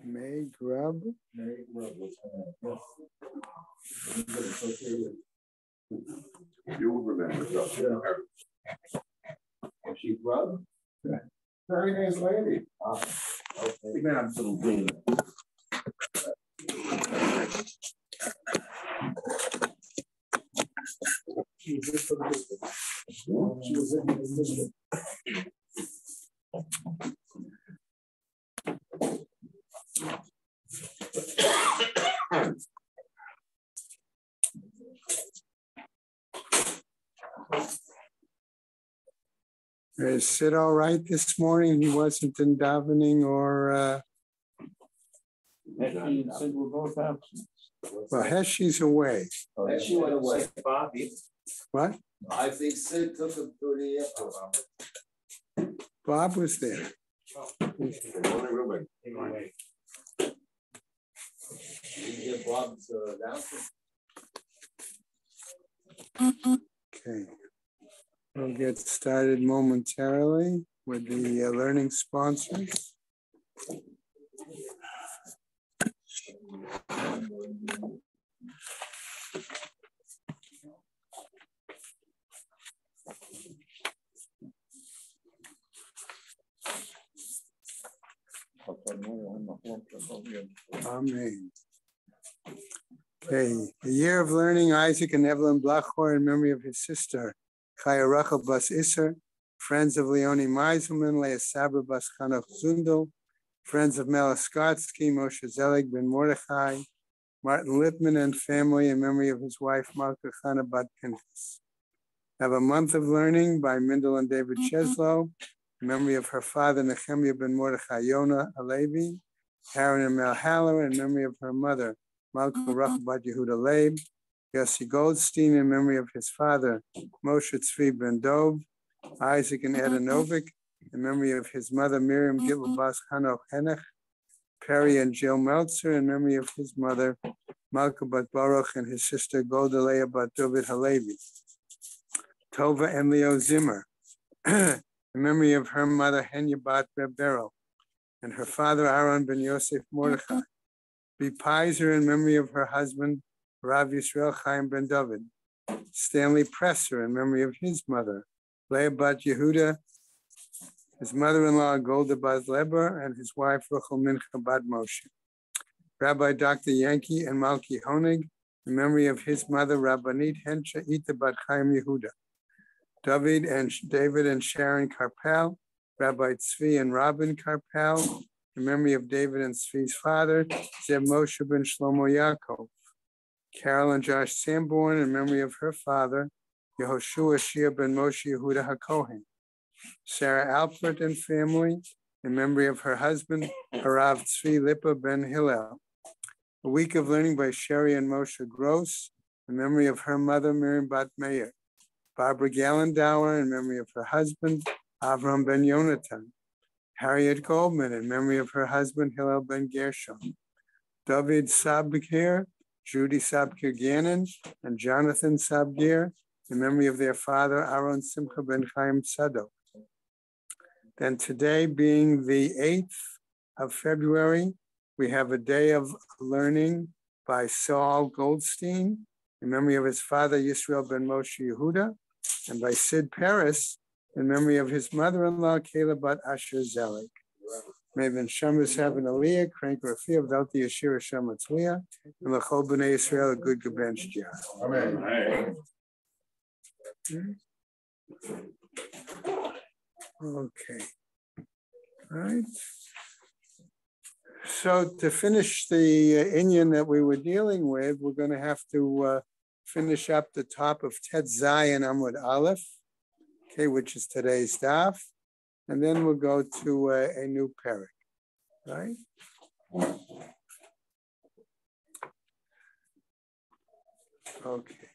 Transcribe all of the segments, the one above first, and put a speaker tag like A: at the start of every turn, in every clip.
A: May grub.
B: You remember. She grub? Very nice lady. Okay. Man, I'm so green. She was in the
A: Is Sid all right this morning? He wasn't in davening or...
C: Heshi and Sid were both absent.
A: Well, Heshi's away.
B: Heshi went away.
A: What?
B: I think Sid took him to the airport.
A: Bob was there.
B: You get Bob's announcement.
A: Okay. We'll get started momentarily with the learning sponsors. Amen. Okay, the year of learning, Isaac and Evelyn Blachor in memory of his sister, Chaya Rachel Bas Isser, friends of Leonie Meiselman, Leah Sabra Bas Chanoch Zundel, friends of Mela Skotsky, Moshe Zelig ben Mordechai, Martin Lippman and family in memory of his wife, Malka Chana Bat Pinchas. Have a month of learning by Mindel and David Cheslow, in memory of her father, Nehemiah ben Mordechai Yona Alevi, Karen and Mel Haller in memory of her mother, Malka Rachel Bat Yehuda Leib, Yossi Goldstein in memory of his father, Moshe Tzvi ben Dov, Isaac and Eda Novik in memory of his mother, Miriam Gittel Bas Hanoch Henech, Perry and Jill Meltzer in memory of his mother, Malka Bat Baruch and his sister Golda Leah Bat David Halevi, Tova and Leo Zimmer in memory of her mother, Henya Bat Rebero, and her father, Aaron ben Yosef Mordechai, Be Pizer in memory of her husband, Rav Yisrael Chaim ben David, Stanley Presser in memory of his mother, Leah Bat Yehuda, his mother-in-law Golda Bat Leber, and his wife Rachel Mincha Bat Moshe. Rabbi Dr. Yankee and Malki Honig in memory of his mother, Rabbanit Hensha Ita Bat Chaim Yehuda. David and Sharon Karpel, Rabbi Tzvi and Robin Karpel in memory of David and Tzvi's father, Zeb Moshe ben Shlomo Yaakov. Carol and Josh Sanborn in memory of her father, Yehoshua Shia ben Moshe Yehuda HaKohen. Sarah Alpert and family in memory of her husband, Harav Tzvi Lipa ben Hillel. A week of learning by Sherry and Moshe Gross in memory of her mother, Miriam Bat Meir. Barbara Gallendauer in memory of her husband, Avram ben Yonatan. Harriet Goldman in memory of her husband, Hillel ben Gershon. David Sabkir, Judy Sabkir Gannon, and Jonathan Sabgir in memory of their father, Aaron Simcha ben Chaim Sadok. Then today, being the 8th of February, we have a day of learning by Saul Goldstein in memory of his father, Yisrael ben Moshe Yehuda, and by Sid Paris in memory of his mother-in-law, Kayla Bat Asher Zelig. May the Shamas have an aliyah, crank Rafi of Dalti Yashir Shamatzliah, and L'chol B'nai Yisrael a good gebench jar.
B: Amen.
A: Okay. All right. So to finish the Inyan that we were dealing with, we're going to have to finish up the top of Tet Zayin Amud Aleph, okay, which is today's daf, and then we'll go to a new parak, right? Okay.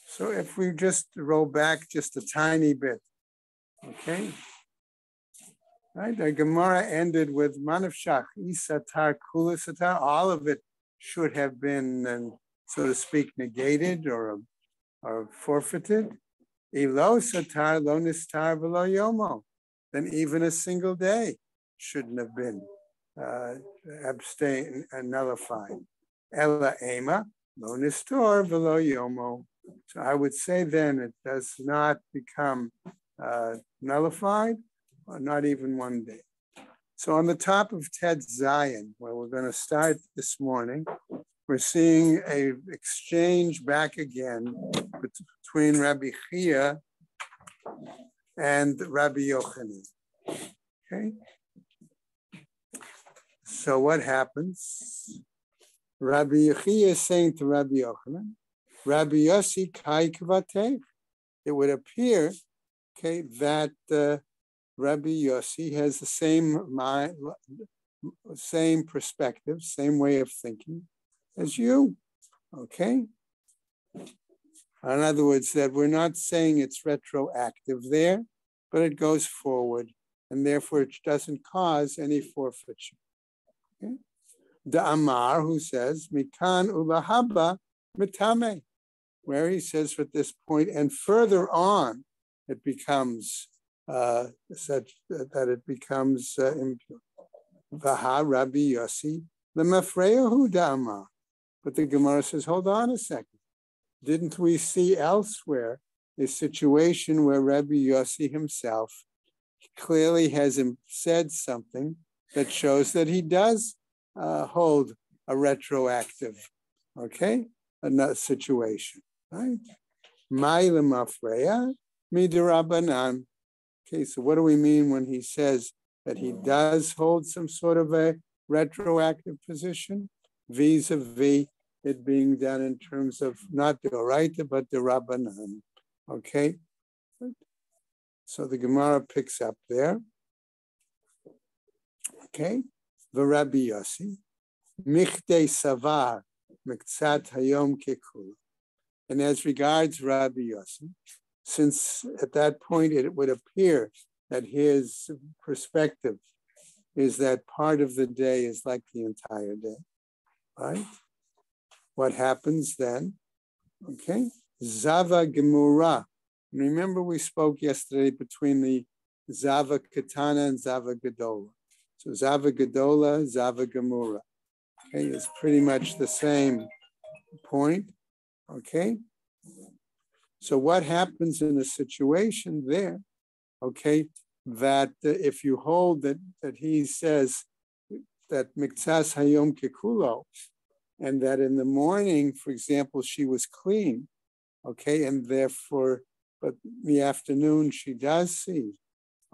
A: So if we just roll back just a tiny bit, okay? Right, the Gemara ended with Manavshach, Isatar, Kulasatar. All of it should have been, so to speak, negated or forfeited. Ilo Satar, Lo Nistar, Velo Yomo. Then even a single day shouldn't have been abstain and nullified. Ella ema lo nistor velo yomo. So I would say then it does not become nullified, or not even one day. So on the top of Ted Zion, where we're going to start this morning, we're seeing a exchange back again between Rabbi Chia and Rabbi Yochanan. Okay. So what happens? Rabbi Chia is saying to Rabbi Yochanan, Rabbi Yossi kai kvateh. It would appear, okay, that Rabbi Yossi has the same mind, same perspective, same way of thinking as you. Okay. In other words, that we're not saying it's retroactive there, but it goes forward, and therefore it doesn't cause any forfeiture. Okay? The Amar, who says, Mikan ulahaba mitame, where he says at this point, and further on, it becomes such that it becomes impure. Vaha Rabbi Yossi lemafreyahu da'amar. But the Gemara says, hold on a second. Didn't we see elsewhere a situation where Rabbi Yossi himself clearly has said something that shows that he does hold a retroactive, okay, another situation, right? Ma'ila mafreya midirabanan. Okay, so what do we mean when he says that he does hold some sort of a retroactive position vis-a-vis it being done in terms of not the oraita, but the rabbanan. Okay? So the Gemara picks up there. Okay? The Rabbi Yossi. Michte savar miktsat hayom kekula. And as regards Rabbi Yossi, since at that point it would appear that his perspective is that part of the day is like the entire day, right? What happens then? Okay, Zava Gemura. Remember we spoke yesterday between the Zava Katana and Zava Gadola. So Zava Gadola, Zava Gemura. Okay, it's pretty much the same point. Okay. So what happens in a situation there? Okay, that if you hold that he says that Miktsas Hayom Kekulo, and that in the morning, for example, she was clean, okay, and therefore, but in the afternoon she does see,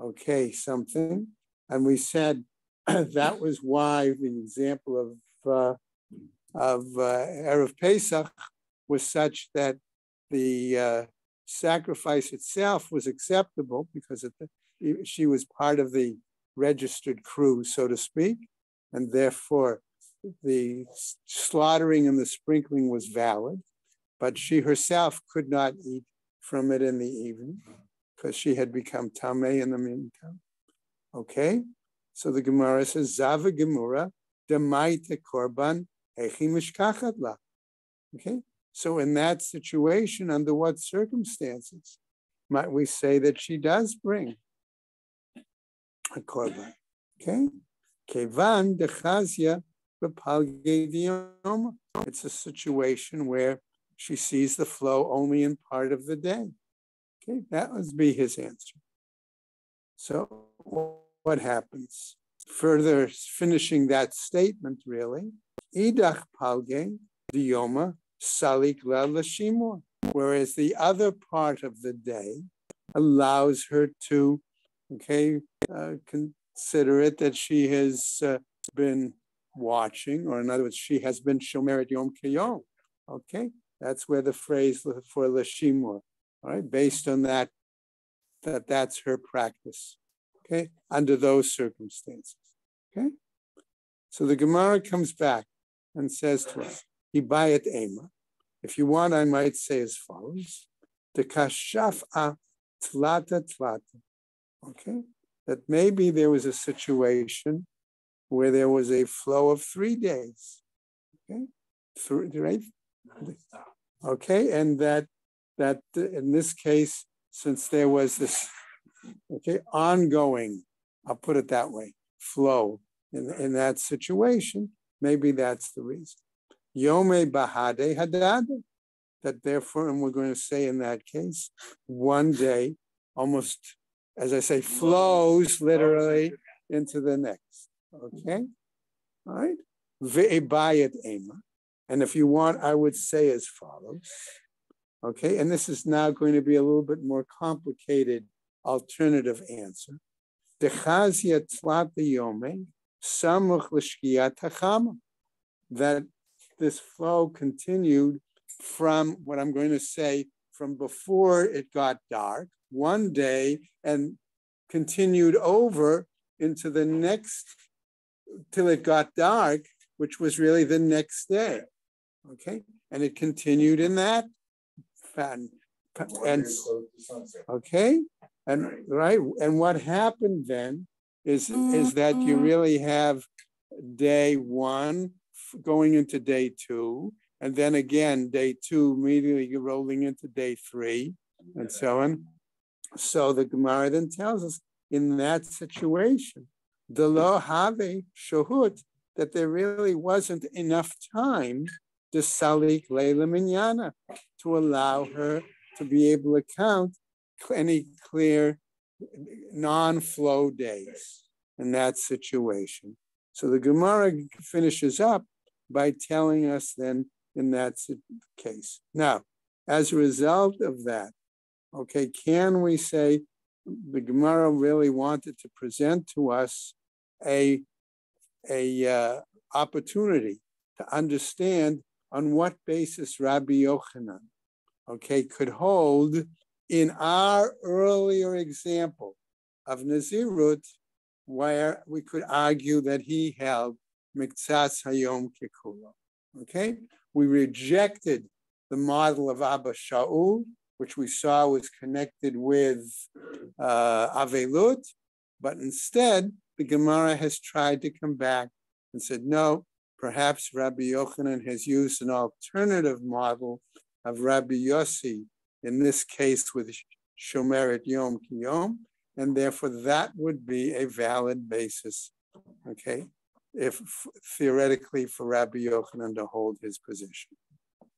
A: okay, something, and we said that was why the example of Erev Pesach was such that the sacrifice itself was acceptable because she was part of the registered crew, so to speak, and therefore the slaughtering and the sprinkling was valid, but she herself could not eat from it in the evening because she had become tamei in the meantime. Okay, so the Gemara says, Zava Gemura demaita korban echi mishkachat la. Okay, so in that situation, under what circumstances might we say that she does bring a korban? Okay, kevan dechazia. It's a situation where she sees the flow only in part of the day. Okay, that would be his answer. So what happens? Further finishing that statement, really, idach palge diyoma salik la lashimor, whereas the other part of the day allows her to, okay, consider it that she has been watching, or in other words, she has been shomeret yom kiyom. Okay, that's where the phrase for lashimor, all right, based on that's her practice. Okay, under those circumstances. Okay, so the Gemara comes back and says to us, "Hibayat ema." If you want, I might say as follows: "The kashaf'a tlata tlata." Okay, that maybe there was a situation where there was a flow of 3 days, okay, right? Okay, and that in this case, since there was this, okay, ongoing, I'll put it that way, flow in that situation, maybe that's the reason. Yome bahade hadad, that therefore, and we're going to say in that case, one day almost, as I say, flows literally into the next. Okay? All right? Ve'ebayat ema. And if you want, I would say as follows. Okay, and this is now going to be a little bit more complicated alternative answer. Dechazia tlat yome samuch l'shkiyat hachama. That this flow continued from what I'm going to say from before it got dark one day and continued over into the next till it got dark, which was really the next day. Okay, and it continued in that. And okay, and right, and what happened then is that you really have day one going into day two, and then again day two immediately you're rolling into day three, and so on. So the Gemara then tells us in that situation, the lo have shohut, that there really wasn't enough time to salik leila minyana, to allow her to be able to count any clear non-flow days in that situation. So the Gemara finishes up by telling us then in that case. Now, as a result of that, okay, can we say the Gemara really wanted to present to us a opportunity to understand on what basis Rabbi Yochanan, okay, could hold in our earlier example of Nazirut, where we could argue that he held Miktsas Hayom Kikulo. Okay, we rejected the model of Abba Shaul, which we saw was connected with Avelut, but instead the Gemara has tried to come back and said, no, perhaps Rabbi Yochanan has used an alternative model of Rabbi Yossi, in this case with Shomeret Yom Kiyom, and therefore that would be a valid basis, okay, if theoretically for Rabbi Yochanan to hold his position.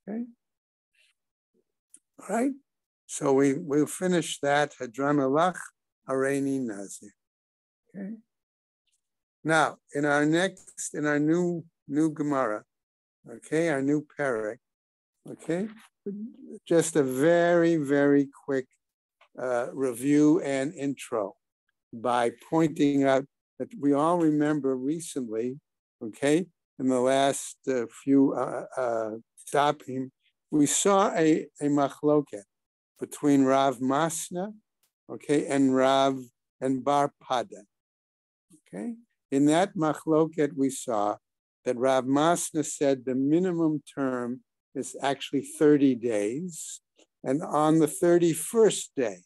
A: Okay, all right. So we'll finish that Hadran Alach Hareini Nazir. Okay. Now in our new Gemara, okay, our new parak, okay, just a very, very quick review and intro by pointing out that we all remember recently, okay, in the last few dapim, we saw a machloket between Rav Masna, okay, and Bar Pada, okay. In that machloket, we saw that Rav Masna said the minimum term is actually 30 days, and on the 31st day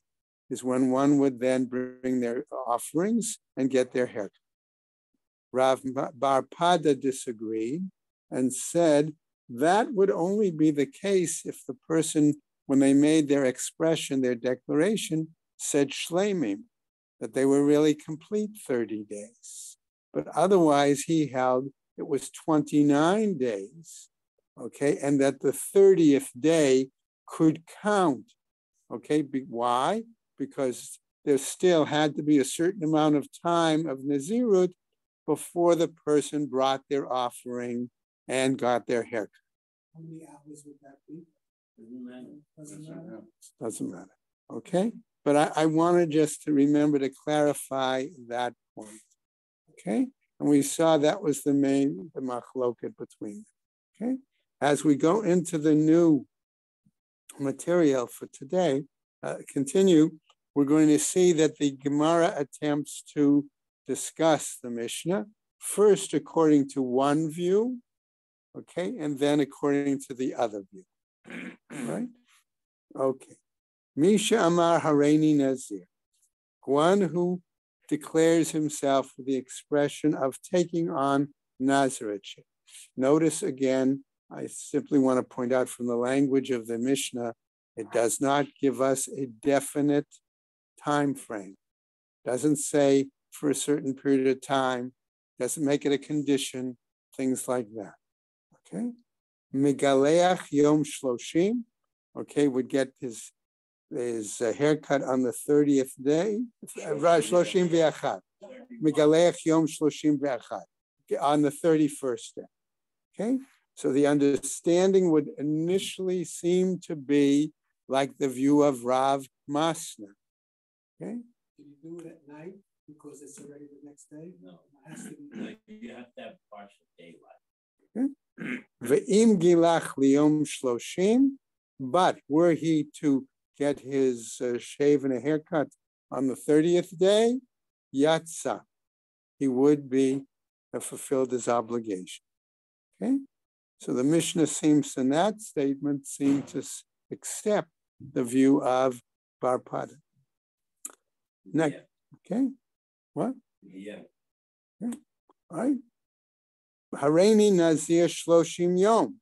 A: is when one would then bring their offerings and get their haircut. Rav Bar Pada disagreed and said that would only be the case if the person, when they made their expression, their declaration, said shleimim, that they were really complete 30 days. But otherwise, he held it was 29 days, okay, and that the 30th day could count, okay? Why? Because there still had to be a certain amount of time of Nazirut before the person brought their offering and got their haircut.
D: How many hours would that be?
A: Doesn't matter. Okay? But I wanted just to remember to clarify that point. Okay? And we saw that was the machloket between them. Okay? As we go into the new material for today, continue, we're going to see that the Gemara attempts to discuss the Mishnah, first according to one view, okay, and then according to the other view, right? Okay. Misha Amar Hareini Nazir, one who declares himself with the expression of taking on Nazirite. Notice again, I simply want to point out from the language of the Mishnah, it does not give us a definite time frame. It doesn't say for a certain period of time doesn't make it a condition, things like that. Okay. Megaleach Yom Shloshim, okay, would get his haircut on the 30th day. Shloshim V'Achad. Megaleach Yom Shloshim V'Achad, on the 31st day. Okay, so the understanding would initially seem to be like the view of Rav Masna. Okay.
D: Can you do it at night because it's already the next day?
E: No.
D: It has to be.
E: No, you have to have partial daylight.
A: Ve'im gilach liyom shloshim, but were he to get his shave and a haircut on the 30th day, yatsa, he would be fulfilled his obligation. Okay, so the Mishnah seems in that statement to accept the view of Bar Pada. Next, okay, what?
E: Yeah.
A: Okay. All right. Hareini Nazir Shloshim Yom.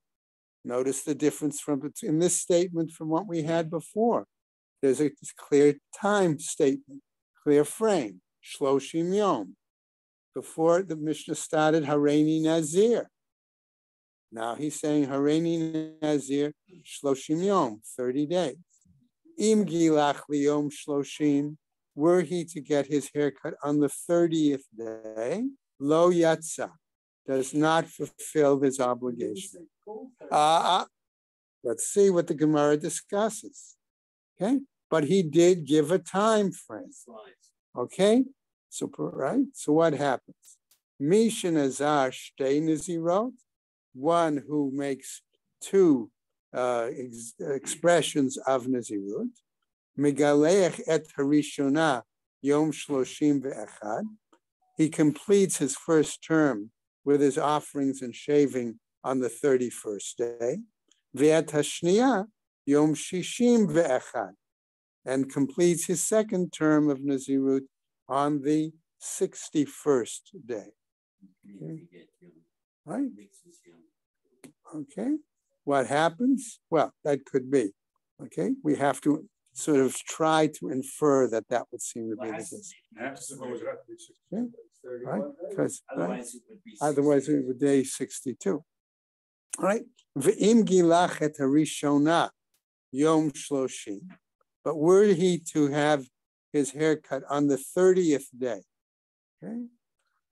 A: Notice the difference in this statement from what we had before. There's a clear time statement, clear frame, Shloshim Yom. Before the Mishnah started, Hareini Nazir. Now he's saying Hareini Nazir Shloshim Yom, 30 days. Im Gilach Liyom Shloshim, were he to get his haircut on the 30th day, Lo Yatsa, does not fulfill his obligation. Let's see what the Gemara discusses. Okay, but he did give a time frame. Okay, so right. So what happens? Mishan Azar Shtei Nazirot, one who makes two expressions of Nazirut. Megaleach et harishona Yom Shloshim ve'echad. He completes his first term with his offerings and shaving on the 31st day. Ve'et hashniya Yom Shishim ve'echad, and completes his second term of Nazirut on the 61st day. Okay. Right? Okay. What happens? Well, that could be. Okay. We have to sort of try to infer that would seem to be the case. Okay. Right? Because otherwise it would be day 62. All right. Ve'im gilach et harishona Yom Shloshim. But were he to have his haircut on the 30th day, okay,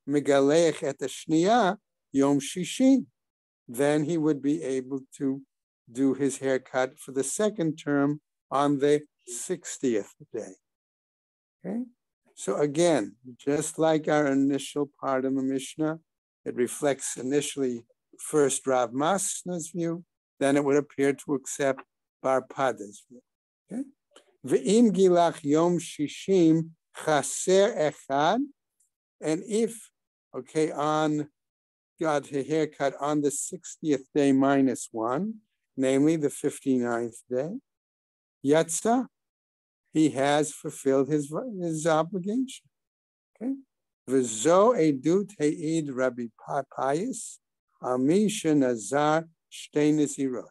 A: Megalech et Shniya Yom Shishim, then he would be able to do his haircut for the second term on the 60th day. Okay, so again, just like our initial part of the Mishnah, it reflects initially first Rav Masna's view, then it would appear to accept Bar Pada's view. Okay. Ve'im gilach yom shishim chaser echad, and if, okay, on got a haircut on the 60th day minus one, namely the 59th day, yatsa, he has fulfilled his obligation. Okay, v'zo edut he'id Rabbi Papayis amisha nazar shtei nazirot,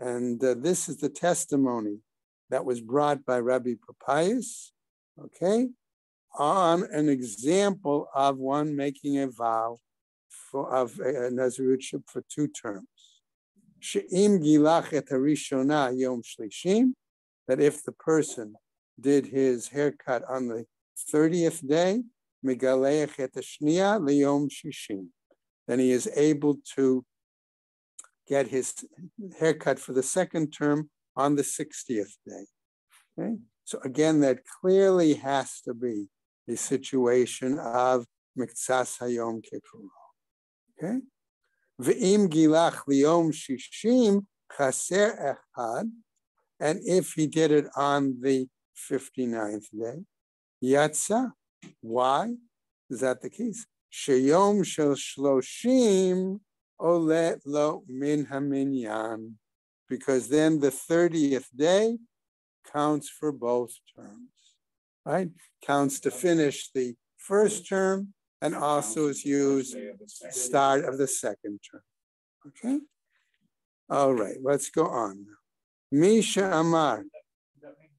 A: and this is the testimony that was brought by Rabbi Papayis, okay, on an example of one making a vow of a Nazirutship for two terms. She'im gilach et harishona yom shlishim, that if the person did his haircut on the 30th day, megaleach et shniya liyom shishim, then he is able to get his haircut for the second term on the 60th day. Okay, so again, that clearly has to be a situation of miktsas hayom kekuro. Okay, ve'im gilach liyom shishim chaser echad, and if he did it on the 59th day, yatsa. Why is that the case? Sheyom shel shloshim ole lo min haminyan, because then the 30th day counts for both terms, right? Counts to finish the first term and also is used start of the second term. Okay? All right, let's go on now. Misha Amar.
C: That means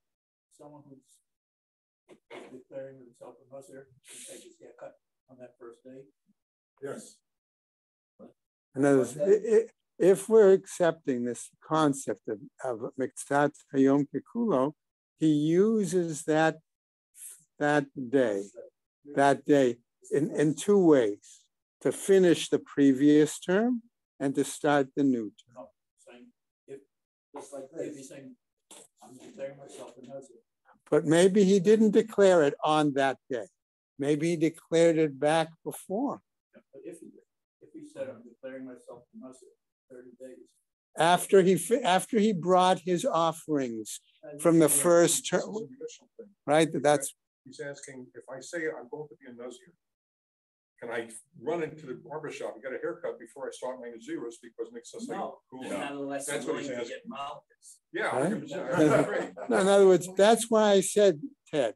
C: someone who's declaring himself a Muslim can take his haircut on that first day?
B: Yes.
A: In other words, if we're accepting this concept of Miktzat Hayom Kikulo, he uses that day in two ways, to finish the previous term and to start the new term.
C: No, saying, just like this, he's saying, I'm declaring myself a Nazir.
A: But maybe he didn't declare it on that day. Maybe he declared it back before.
C: Yeah, but if he said, I'm declaring myself a Nazir, 30 days.
A: After he brought his offerings from the first term, right? That's.
B: He's asking, if I say I'm going to be a Nazir, can I run into the barbershop and get a haircut before I start my Naziros because it makes us
E: No,
B: cool?
E: not unless
B: That's
E: you're
B: what he's
E: willing to
B: asking.
E: get malchus.
B: Yeah,
A: Right?
B: 100%. Great.
A: No, in other words, that's why I said, Ted,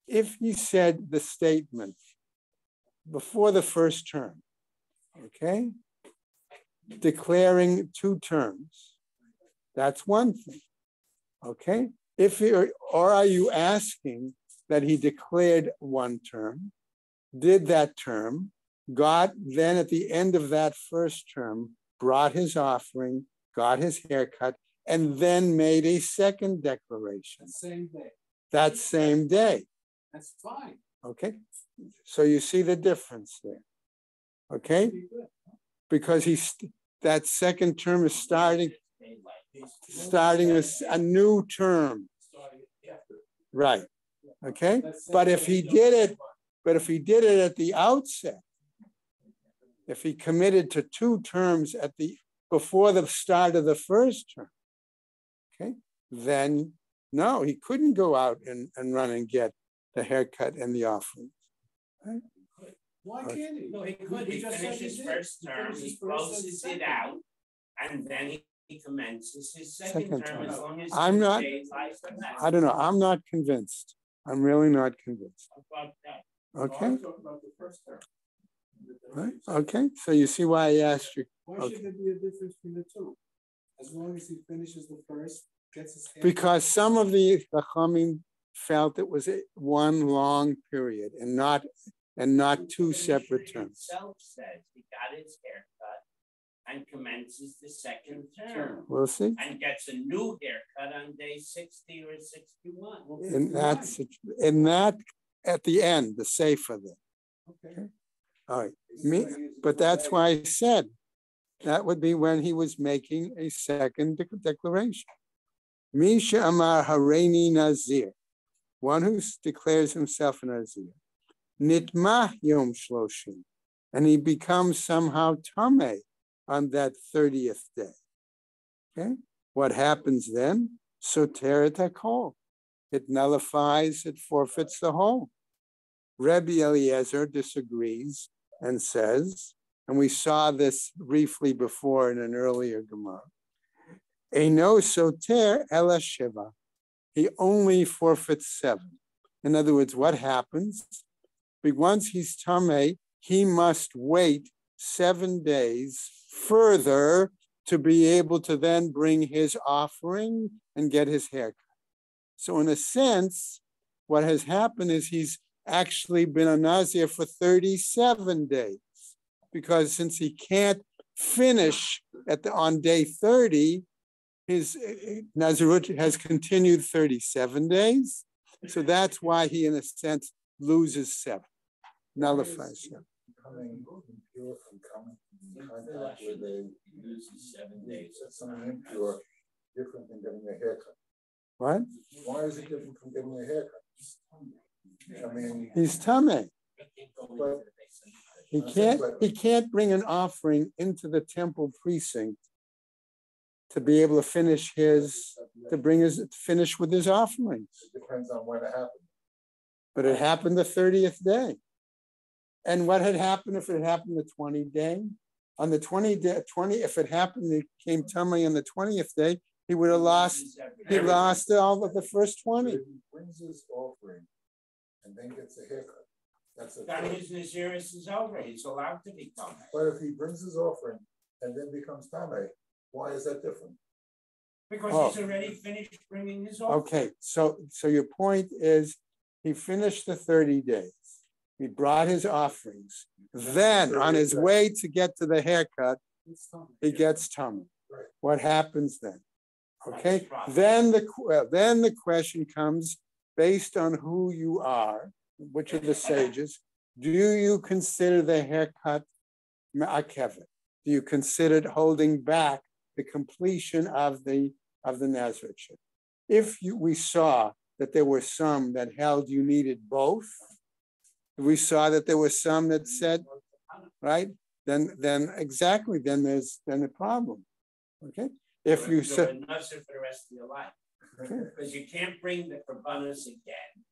A: if he said the statement before the first term, okay, declaring two terms, that's one thing, okay? Or are you asking that he declared one term, did that term, got then at the end of that first term, brought his offering, got his haircut, and then made a second declaration.
D: Same day.
A: That same day.
D: That's fine.
A: Okay. So you see the difference there. Okay. Because that second term is starting a new term. Right. Okay. But if he did it at the outset, if he committed to two terms before the start of the first term, okay, then no, he couldn't go out and run and get the haircut and the offerings. Right?
D: Why can't he?
E: No, he could. He finishes first term, he closes it out, and then he commences his second term as long as
A: I'm not, I don't know, I'm not convinced. I'm really not convinced. Okay.
C: About the first term.
A: Right. Okay. So you see why I asked you.
D: Why should there be a difference between the two? As long as he finishes the first, gets his hair.
A: Because some of the Chachamim felt it was one long period and not two separate terms.
E: Himself says he got his haircut and commences the second term.
A: We'll see.
E: And gets a new haircut on day 60 or 61.
A: In that at the end, the sefer there.
D: Okay.
A: All right. But that's why I said that would be when he was making a second declaration. Misha Amar Hareini Nazir, one who declares himself a Nazir. Nitmah Yom Shloshim, and he becomes somehow Tameh on that 30th day. Okay, what happens then? Soter et hakol. It nullifies, it forfeits the whole. Rebbe Eliezer disagrees and says, and we saw this briefly before in an earlier Gemara, Eino soter ela shiva. He only forfeits 7. In other words, what happens? Once he's tameh, he must wait 7 days further to be able to then bring his offering and get his haircut. So in a sense, what has happened is he's actually been a Nazir for 37 days, because since he can't finish on day 30, his Nazirut has continued 37 days. So that's why he, in a sense, loses 7, nullifies 7.
B: Becoming impure from coming in contact with a
E: uses 7 days.
B: something impure, different than getting a haircut.
A: What?
B: Why is it different from getting a haircut? I mean,
A: He's tameh.
B: but
A: He can't bring an offering into the temple precinct to be able to finish with his offerings.
B: it depends on when it happened.
A: But it happened the 30th day. And what had happened if it happened the 20th day? On the 20th day, if it happened, it came tameh on the 20th day, he would have lost all of the first 20.
B: If he brings his offering and then gets a haircut, that's a
E: Then his Naziris is over. He's allowed to become.
B: But if he brings his offering and then becomes tameh, why is that different?
E: Because he's already finished bringing his offering.
A: Okay, so your point is he finished the 30 days. He brought his offerings. Then on his way to get to the haircut, he gets tummy. What happens then? Okay, then the question comes, based on who you are, which of the sages, do you consider the haircut ma'akevet? Do you consider holding back the completion of the Nazarite? If we saw that there were some that held you needed both, we saw that there were some that said, right, then exactly, then there's a problem. Okay, if you said
E: for the rest of your life, because you can't bring the korbanos again.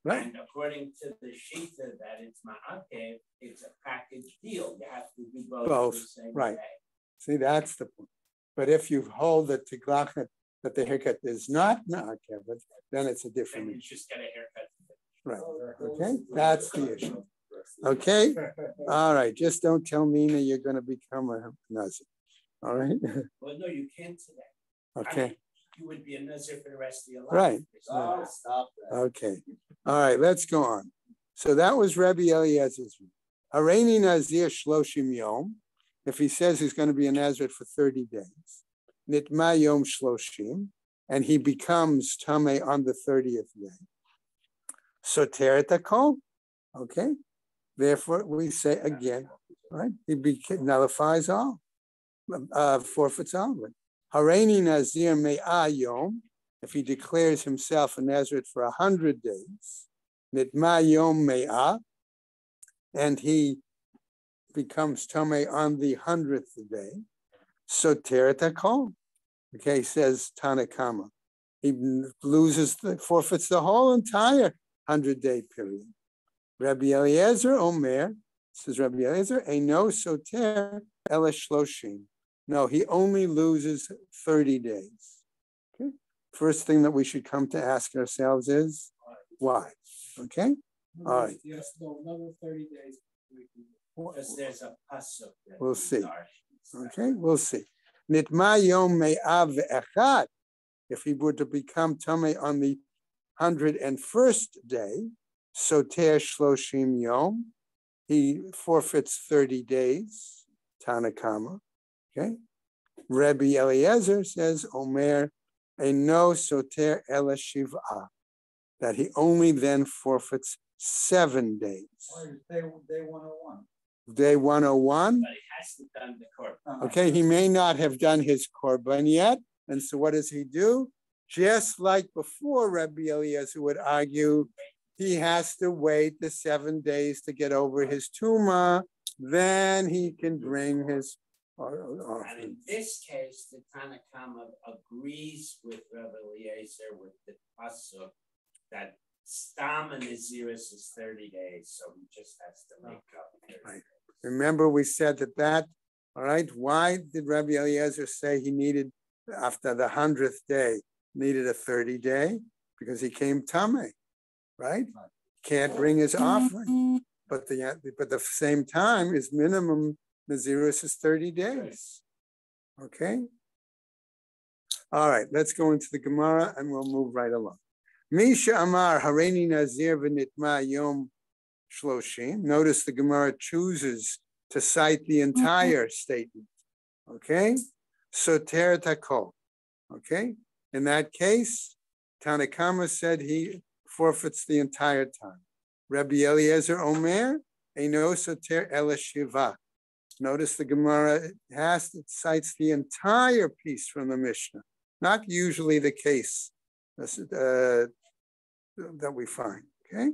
E: Right. And according to the Shita that it's ma'akev, it's a package deal. You have to do both the same
A: right.
E: day.
A: See, that's the point. But if you hold the tiglachet that the haircut is not ma'akev, then it's a different issue.
E: You just get a haircut.
A: Right. Okay, that's the issue. Okay. All right. Just don't tell Nina you're going to become a Nazir. All right.
E: Well, no, you can't today.
A: Okay.
E: I mean, you would be a Nazir for the rest of your life.
A: Right.
C: Oh, stop that.
A: Okay. All right. Let's go on. So that was Rabbi Eliezer's view. Hareini Nazir Shloshim Yom. If he says he's going to be a Nazir for 30 days, Nitma Yom Shloshim, and he becomes Tameh on the 30th day. Soter et hakol. Okay. Therefore, we say again, right? He nullifies all, forfeits all of it. Hareini Nazir Me'ah Yom, if he declares himself a Nazirite for 100 days, Nitma Yom Me'ah, and he becomes Tameh on the 100th day, Soter et hakol. Okay, says Tanakama. He forfeits the whole entire 100-day period. Rabbi Eliezer Omer, says Rabbi Eliezer, Eino Soter Ela Shloshim. No, he only loses 30 days. Okay. First thing that we should come to ask ourselves is why? Okay. All right.
D: Yes, no, another 30 days.
E: Because there's a pasuk.
A: We'll see. Okay, we'll see. Nitma Yom Me'av Echad. If he were to become Tameh on the 101st day, Soter Shloshim Yom, he forfeits 30 days, Tanakama. Okay. Rabbi Eliezer says, Omer, Eino Soter Ela Shiv'ah, that he only then forfeits 7 days.
C: Day 101.
A: Day 101.
E: But he hasn't done the korban.
A: Okay, he may not have done his korban yet. And so what does he do? Just like before, Rabbi Eliezer would argue, he has to wait the 7 days to get over his tumah, then he can bring his offerings.
E: And in this case, the Tanakama agrees with Rabbi Eliezer with the pasuk that Stam and Naziris is 30 days, so he just has to make up 30
A: Right.
E: days.
A: Remember, we said that, all right, why did Rabbi Eliezer say he needed, after the 100th day, needed a 30-day? Because he came Tameh, right? Can't bring his offering. But the same time, his minimum Naziris is 30 days. Okay? All right, let's go into the Gemara and we'll move right along. Misha Amar Hareini Nazir v'nitma Yom Shloshim. Notice the Gemara chooses to cite the entire statement. Okay? Soter et hakol. Okay? In that case, Tanakama said he forfeits the entire time. Rabbi Eliezer Omer, Eino Soter Ela Shiva. Notice the Gemara cites the entire piece from the Mishnah. Not usually the case that we find. Okay?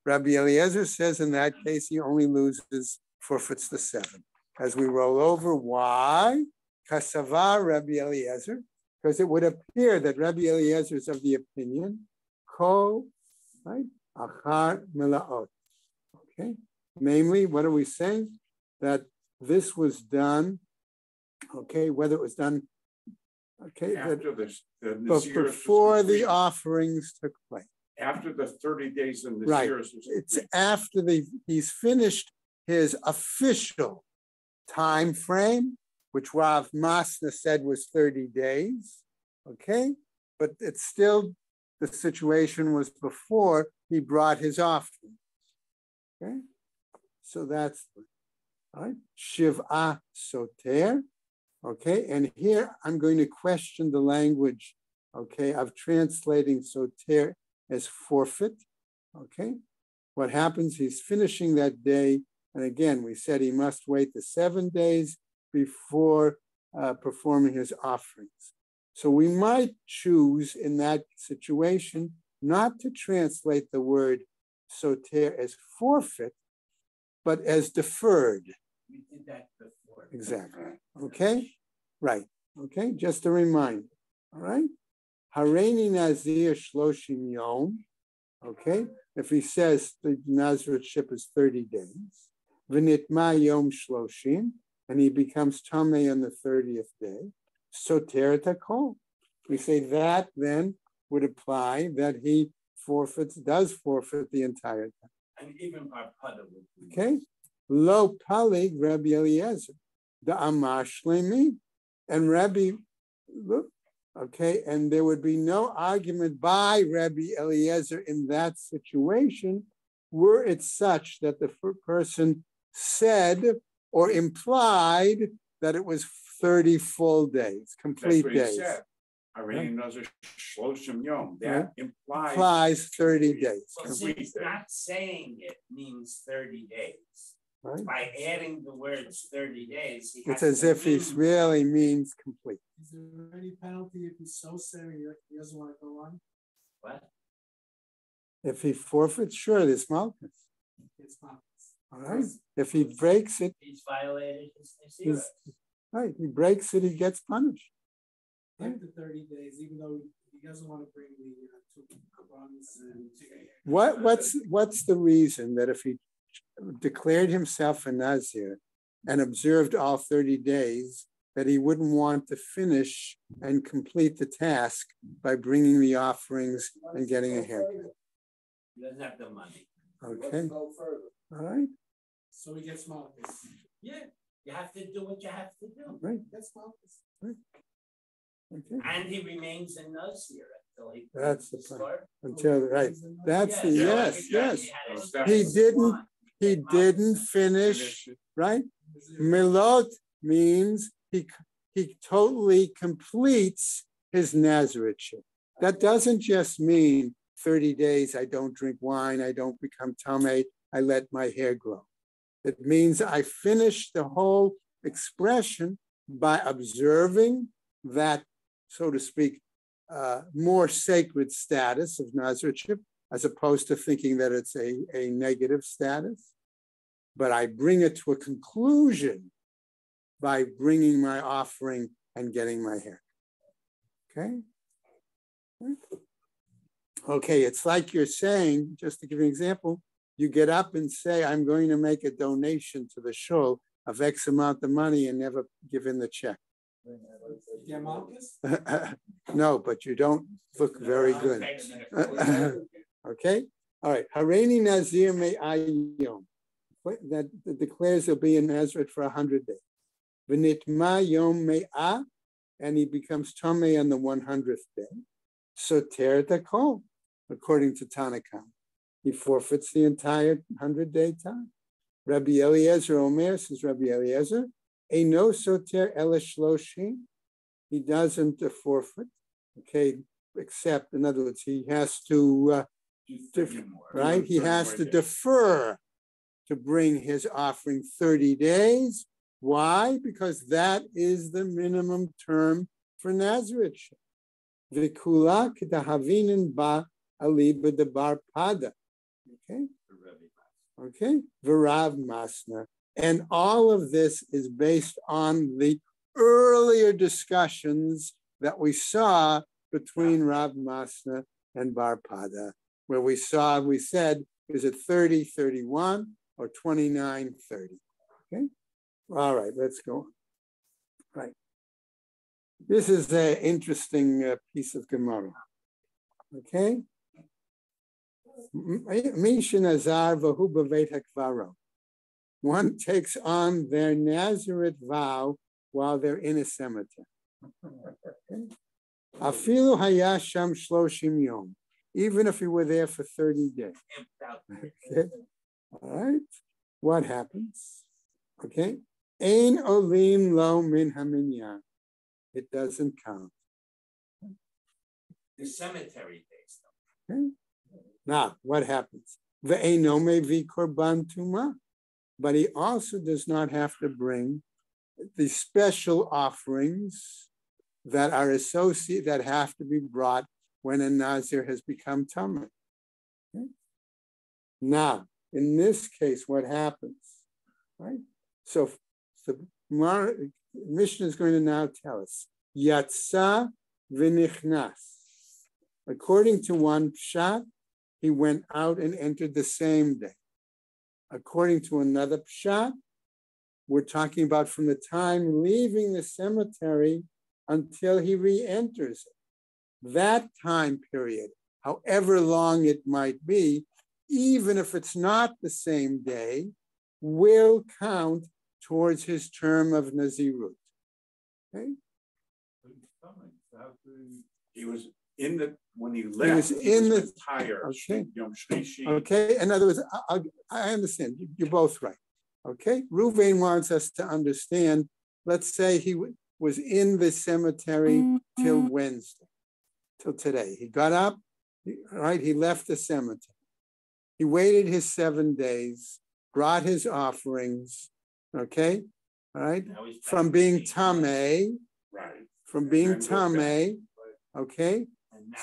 A: Rabbi Eliezer says in that case he only forfeits the 7. As we roll over, why? Kasavar Rabbi Eliezer, because it would appear that Rabbi Eliezer is of the opinion, Ko, right? Achar Melaot. Okay? Namely, what are we saying? That this was done, okay, whether it was done, okay,
B: after
A: but before the offerings took place.
B: After the 30 days in the
A: Right.
B: years.
A: It's after he's finished his official time frame, which Rav Masna said was 30 days, okay? But it's still, the situation was before he brought his offering. Okay, so that's all right. Shiv'a soter. Okay, and here I'm going to question the language, okay, of translating soter as forfeit. Okay, what happens? He's finishing that day, and again, we said he must wait the 7 days before performing his offerings. So we might choose in that situation not to translate the word soter as forfeit, but as deferred.
E: We did that before.
A: Exactly. Okay? Right. Okay, just a reminder. All right? Hareini Nazir Shloshim Yom. Okay? If he says the Nazirship is 30 days, V'nitma Yom Shloshim, and he becomes Tameh on the 30th day, Soter Takol. We say that then would apply that he does forfeit the entire time.
E: And even Barpada would be.
A: Okay? Lo Palig Rabbi Eliezer, the Amar Shlemi, and Rabbi, okay, and there would be no argument by Rabbi Eliezer in that situation were it such that the person said or implied that it was 30 full days, complete days. That implies 30 days.
E: Well, since not saying it means 30 days. Right. By adding the words 30 days,
A: it's as if he really means complete.
D: Is there any penalty if he's so sorry he doesn't want to go on?
E: What?
A: If he forfeits, sure, there's malchus.
D: It's malchus.
A: All right. If he breaks it,
E: he's violated his
A: right. He breaks it, he gets punished.
D: After 30 days, even though he doesn't want to bring the two coupons.
A: What's the reason that if he declared himself a Nazir and observed all 30 days, that he wouldn't want to finish and complete the task by bringing the offerings and getting a haircut?
E: He doesn't have the money.
A: Okay.
D: Let's go further.
A: All right.
D: So he gets malchus.
E: Yeah. You have to do what you have to do.
A: Right.
D: That's malchus.
A: Right. Okay.
E: And he remains in Nazir until he.
A: That's the point. Until right. That's the yes. He didn't finish. Right. Milot means he totally completes his Nazirate. That doesn't just mean 30 days. I don't drink wine. I don't become tamei. I let my hair grow. It means I finish the whole expression by observing that, so to speak, more sacred status of Nazirship, as opposed to thinking that it's a negative status. But I bring it to a conclusion by bringing my offering and getting my hair. Okay? Okay, it's like you're saying, just to give you an example, you get up and say, I'm going to make a donation to the shul of X amount of money and never give in the check.
D: Yeah, Marcus?
A: No, but you don't look very good. Okay? All right. Hareini Nazir me ayom. That declares he'll be in Nazareth for 100 days. V'nitma yom me'ah, and he becomes tamei on the 100th day. Soter takol, according to Tanakam. He forfeits the entire 100-day time. Rabbi Eliezer Omer, says Rabbi Eliezer, Eino soter ele shloshim. He doesn't forfeit, okay, except, in other words, he has to, right? He has to defer to bring his offering 30 days. Why? Because that is the minimum term for Nazirate. V'kula k'dahavinin ba aliba de bar pada. Okay? Okay? V'rav masna. And all of this is based on the earlier discussions that we saw between Rav Masna and Bar Pada, where we said, is it 30, 31, or 29, 30? Okay? All right, let's go on. Right. This is an interesting piece of Gemara. Okay? Mishin Azar v'hu b'veit hakvaro. One takes on their Nazirate vow while they're in a cemetery. Afilu hayasham shloshim yom, even if he were there for 30 days. Okay? All right, what happens? Okay, ein olim lo min haminyan. It doesn't count.
E: The cemetery days, though.
A: Okay. Now, what happens? Ve'eno mevi korban tuma. But he also does not have to bring the special offerings that are associated, that have to be brought when a Nazir has become Tamid. Okay? Now, in this case, what happens? Right? So the Mishnah is going to now tell us, Yatsa v'nichnas. According to one pshat, he went out and entered the same day. According to another pshat, we're talking about from the time leaving the cemetery until he re-enters it. That time period, however long it might be, even if it's not the same day, will count towards his term of Nazirut. Okay?
F: He was in the, when he left,
A: He was in the
F: entire
A: okay.
F: Yom Shlishi.
A: Okay, in other words, I understand, you're both right. Okay, Ruvain wants us to understand, let's say he was in the cemetery till Wednesday, till today. He got up, right, he left the cemetery. He waited his 7 days, brought his offerings, okay, all right, from being Tameh,
F: Right.
A: from being Tameh, okay.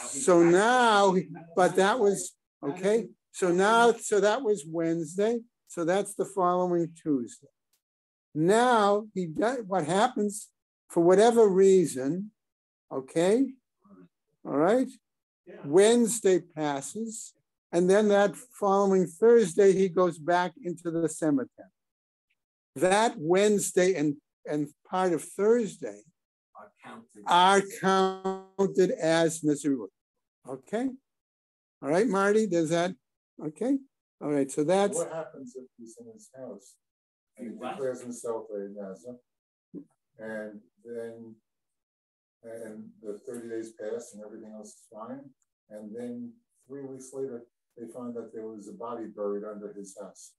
A: So now, but that was, okay, so that was Wednesday, so that's the following Tuesday. Now, he does, what happens, for whatever reason, okay, all right, Wednesday passes, and then that following Thursday, he goes back into the cemetery. That Wednesday and part of Thursday are counted as Nazirut. Okay? All right, Marty, does that, okay? All right, so that's.
B: What happens if he's in his house and he declares himself a Nazir, and then the 30 days pass and everything else is fine, and then 3 weeks later they find that there was a body buried under his house?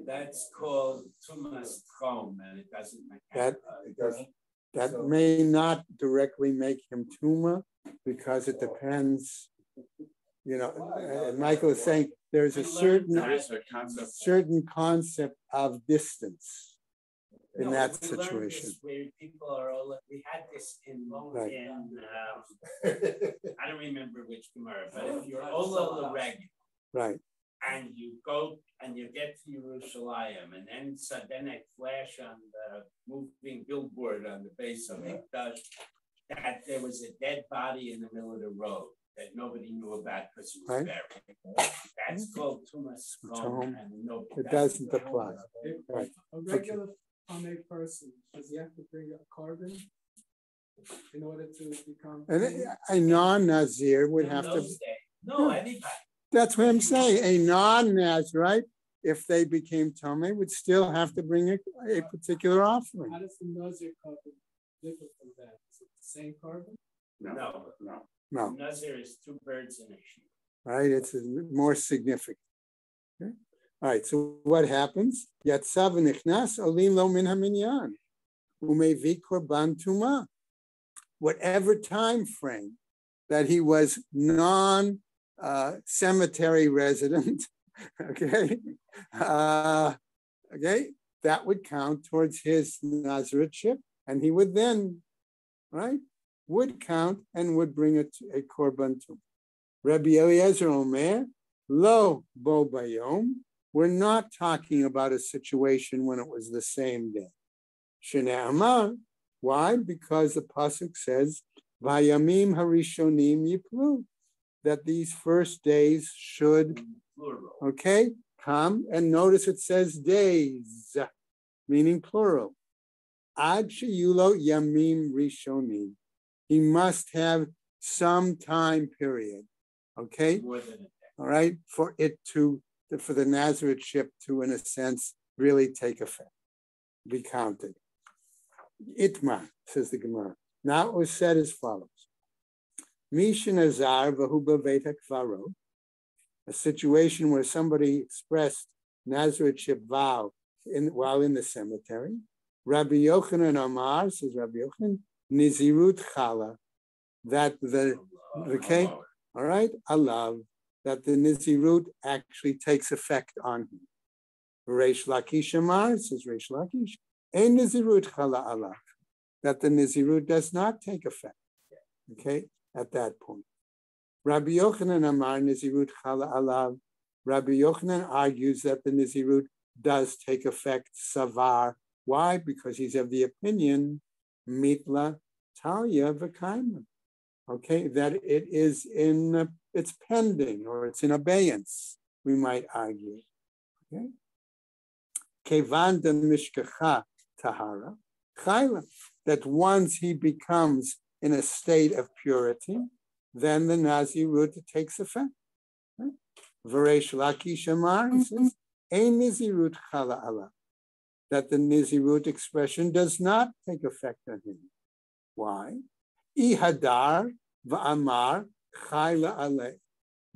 E: That's called Tumas Chom, and it doesn't make
A: That,
B: it doesn't.
A: that may not directly make him Tuma, because it depends, you know, and Michael is saying there's a certain concept of distance in that situation.
E: Where people are all, we had this in
A: Right.
E: I don't remember which Gemara, but if you're Ola L'Reg,
A: Right.
E: and you go and you get to Yerushalayim, and then they flash on the moving billboard on the base of it, that there was a dead body in the middle of the road that nobody knew about because he was buried. That's called Tumas Chom, and
A: it doesn't apply. Right.
D: A regular Tameh person, does he have to bring a carbon in order to become?
A: And a non-Nazir would have to.
E: No, anybody.
A: That's what I'm saying. A non-Nazirite, if they became Tameh, would still have to bring a particular offering.
D: How does the Nazir carbon differ from that? Is it the same carbon?
A: No.
E: Nazir is 2 birds in a sheep.
A: Right, it's more significant. Okay. All right, so what happens? Yatsa v'nichnas olim lo min haminyan umevi korban tuma. Whatever time frame that he was non-cemetery resident, okay, okay, that would count towards his Naziritship, and he would then, right, would count and would bring a korban to him. Rabbi Eliezer Omer, lo bo bayom. We're not talking about a situation when it was the same day. Shnei Amar. Why? Because the pasuk says, "Vayamim harishonim yiplu," that these first days should, okay, come. And notice it says days, meaning plural. Ad sheyulo yamim rishonim. He must have some time period, okay?
E: More than a day.
A: All right, for the Naziritship to, in a sense, really take effect, be counted. Itma, says the Gemara. Now it was said as follows. Mishin azar v'hu b'veit hakvaro, a situation where somebody expressed Nazarethship vow while in the cemetery. Rabbi Yochanan Amar, says Rabbi Yochanan, Nizirut Chala, that the, okay, all right, alav, that the Nizirut actually takes effect on him. Reish Lakish Amar, says Reish Lakish, Ein Nizirut Chala alav, that the Nizirut does not take effect, okay, at that point. Rabbi Yochanan Amar Nizirut Chala alav, Rabbi Yochanan argues that the Nizirut does take effect, savar. Why? Because he's of the opinion, mitla talia v'kaima. Okay, that it is it's pending or it's in abeyance, we might argue. Okay. Kevan de mishkacha tahara chayla, that once he becomes in a state of purity, then the Nazirut takes effect. V'reish Lakish Amar, he says, ein Nizirut chala ala, that the Nizirut expression does not take effect on him. Why? Ihadar v'amar chayla ale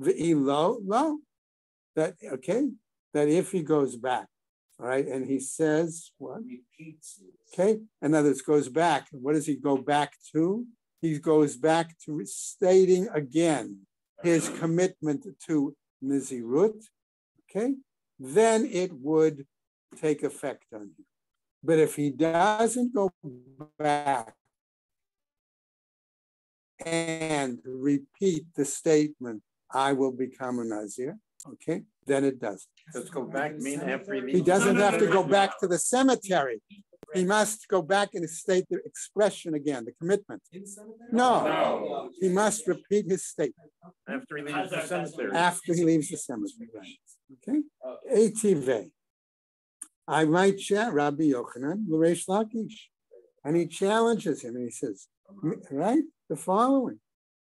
A: v'ilo lo. That okay. That if he goes back, all right, and he says what? Okay. In other words, goes back. What does he go back to? He goes back to stating again his commitment to Nizirut. Okay. Then it would take effect on him. But if he doesn't go back and repeat the statement, I will become a Nazir, okay, then it doesn't.
F: Let's go back, mean after he leaves.
A: He doesn't have to go back to the cemetery. He must go back and state the expression again, the commitment. No, he must repeat his statement.
F: After he leaves the cemetery.
A: After he leaves the cemetery, right. Okay, ATV. I might chat Rabbi Yochanan, L'Reish Lakish. And he challenges him and he says, right, the following.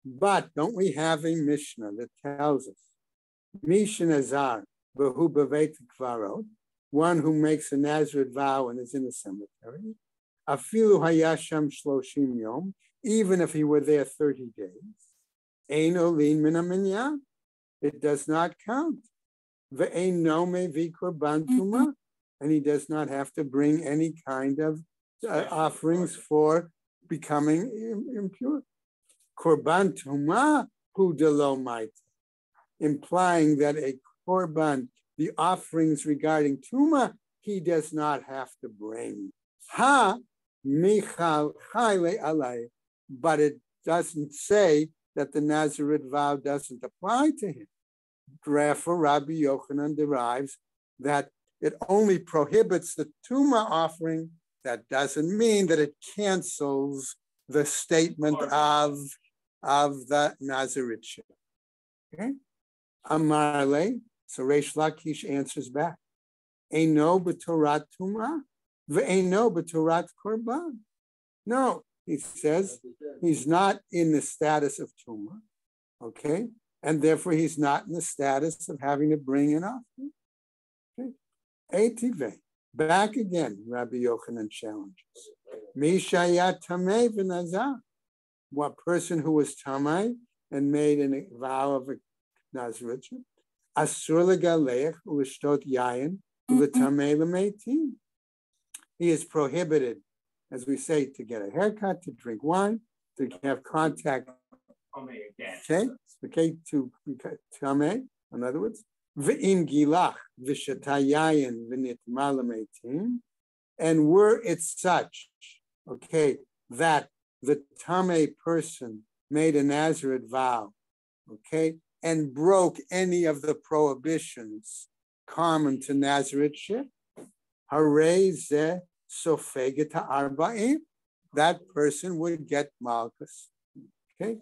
A: But don't we have a Mishnah that tells us, Mishin Azar, Behu Bevet Kvarot, one who makes a Nazareth vow and is in the cemetery, Afilu Hayasham Shloshim Yom, even if he were there 30 days, Ein Olin Min HaMinyan, it does not count. Ve'ein Nome V'Korban Tumah, and he does not have to bring any kind of offerings for becoming impure. Korban Tumah Hu Delo Maita, implying that a korban, the offerings regarding Tumah, he does not have to bring. Ha Michal Chayle Alay, but it doesn't say that the Nazareth vow doesn't apply to him. Therefore, Rabbi Yochanan derives that it only prohibits the Tumah offering. That doesn't mean that it cancels the statement of the Nazarethship. Okay? Amarle, so Reish Lakish answers back. Eino b'torat Tumah, ve'eino b'torat Korban. No, he says he's not in the status of Tumah, okay? And therefore he's not in the status of having to bring an offering. Okay? Etive, back again, Rabbi Yochanan challenges. Mishayat tamei v'nazar. What person who was tamei and made a vow of a Nazareth, asur legaleich u'lishtot yayin u'letamei l'meitim. He is prohibited, as we say, to get a haircut, to drink wine, to have contact. Okay, to tamei. In other words, v'im gilach v'shatayayin v'nitma l'meitim. And were it such, okay, that the tamei person made a Nazareth vow, okay, and broke any of the prohibitions common to Nazarethship, harei zeh sofeget ha'arba'im, that person would get malchus, okay,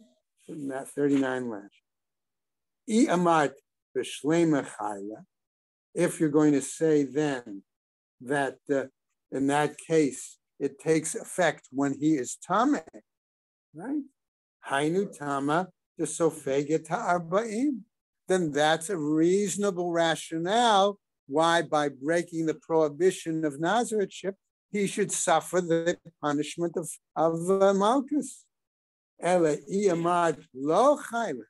A: in that 39 lashes. I amart b'shleima chayla, if you're going to say then that in that case, it takes effect when he is tameh, right? Hainu tama de sofeget ha'arba'im. Then that's a reasonable rationale why, by breaking the prohibition of Nazarethship, he should suffer the punishment of malchus. Ele iyamad lo chayla.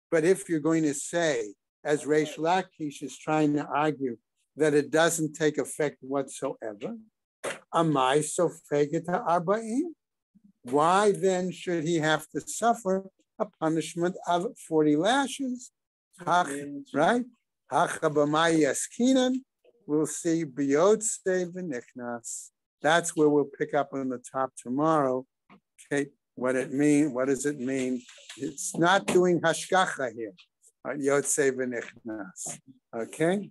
A: But if you're going to say, as Reish Lakish is trying to argue, that it doesn't take effect whatsoever. Amai sofegeta arba'im. Why then should he have to suffer a punishment of 40 lashes? Right? We'll see biyotse v'nichnas. That's where we'll pick up on the top tomorrow. Okay, what it mean? What does it mean? It's not doing hashgacha here. Yotse v'nichnas. Okay.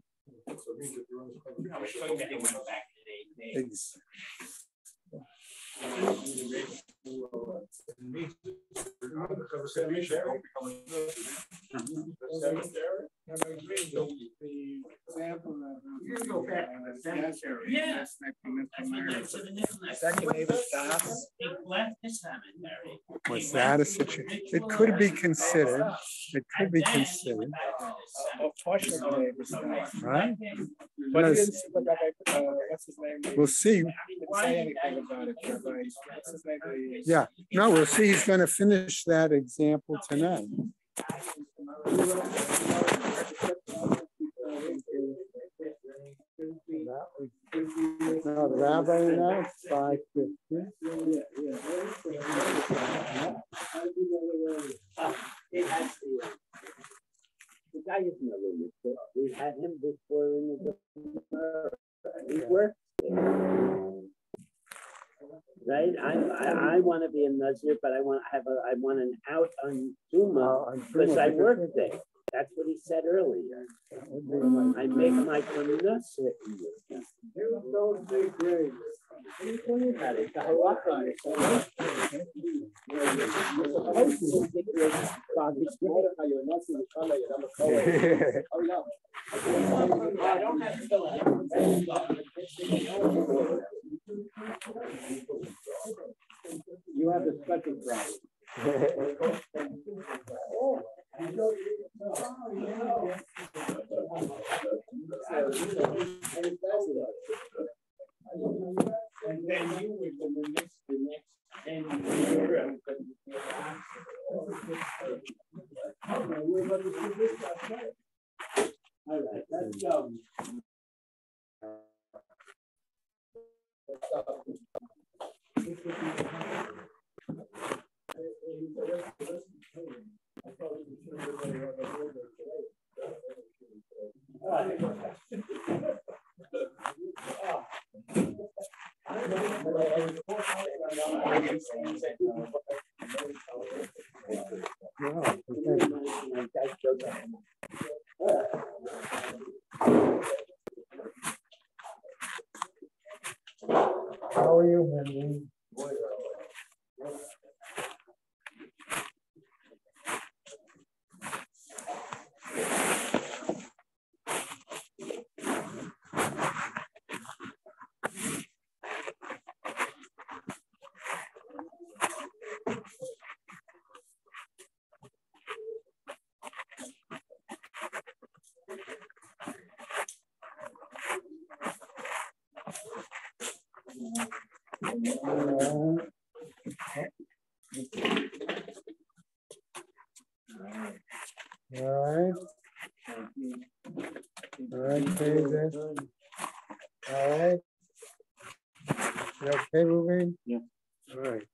A: Was that a situation? It could be considered. It could be considered. Right?
D: But he didn't look up, what's his name?
A: We'll see.
D: He didn't say anything about it. What's his name?
A: Yeah. No, we'll see. He's going to finish that example tonight. No, the rabbi announced 5:50.
E: The guy is no limit. We had him before in the he worked there. Right? I want to be a Nazir, but I want an out on Zuma because I worked there. That's what he said earlier. I make my Nazir.
D: Don't be great.
E: What are you talking about? It's a halacha. I don't have to fill it. You have the special problem. And then you were the next 10 years. All right, let's go.
A: How are you, Henry? Okay, Ruben? Yeah. All right.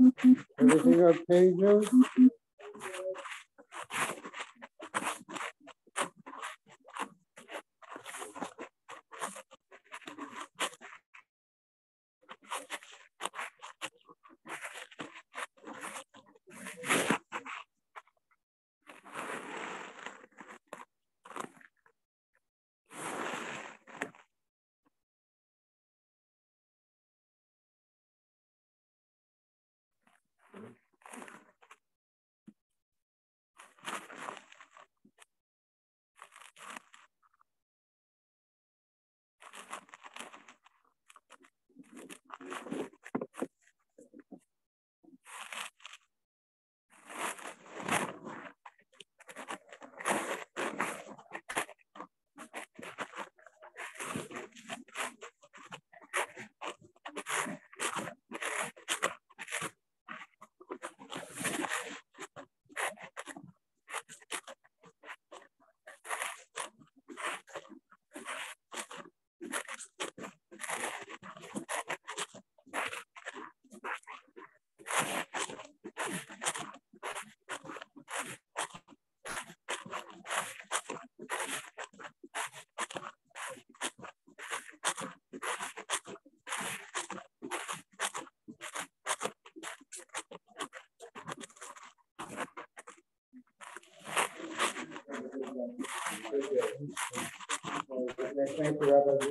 A: Okay. Everything okay, Joe?
B: Thank you, Rabbi.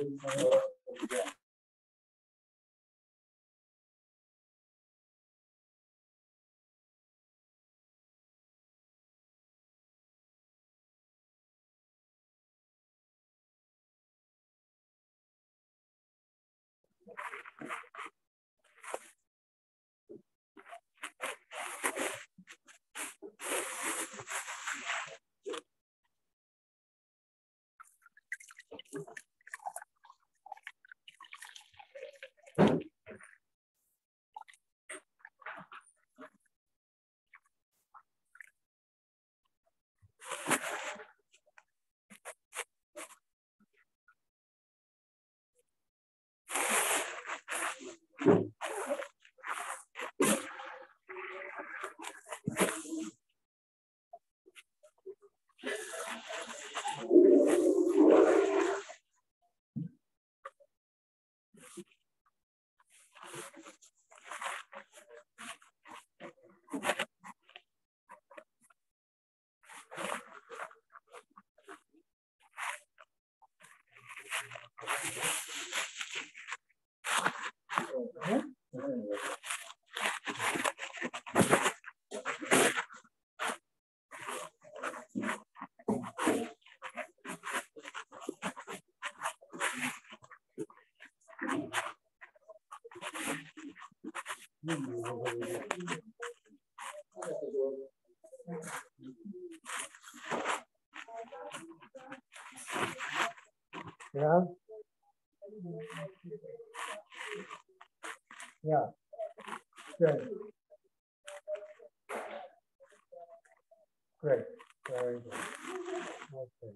B: Yeah. Yeah. Good. Great. Very good. Okay.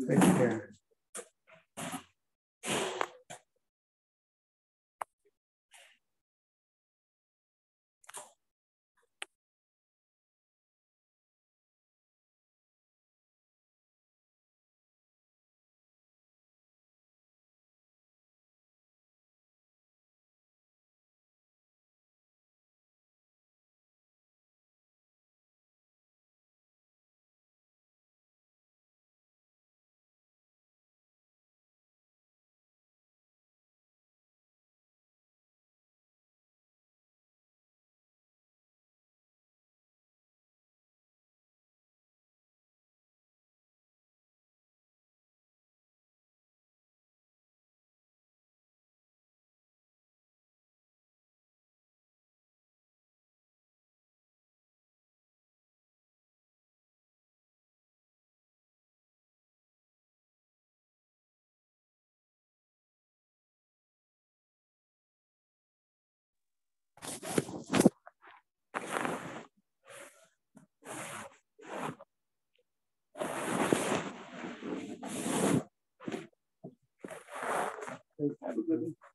B: Take care. Have a good one.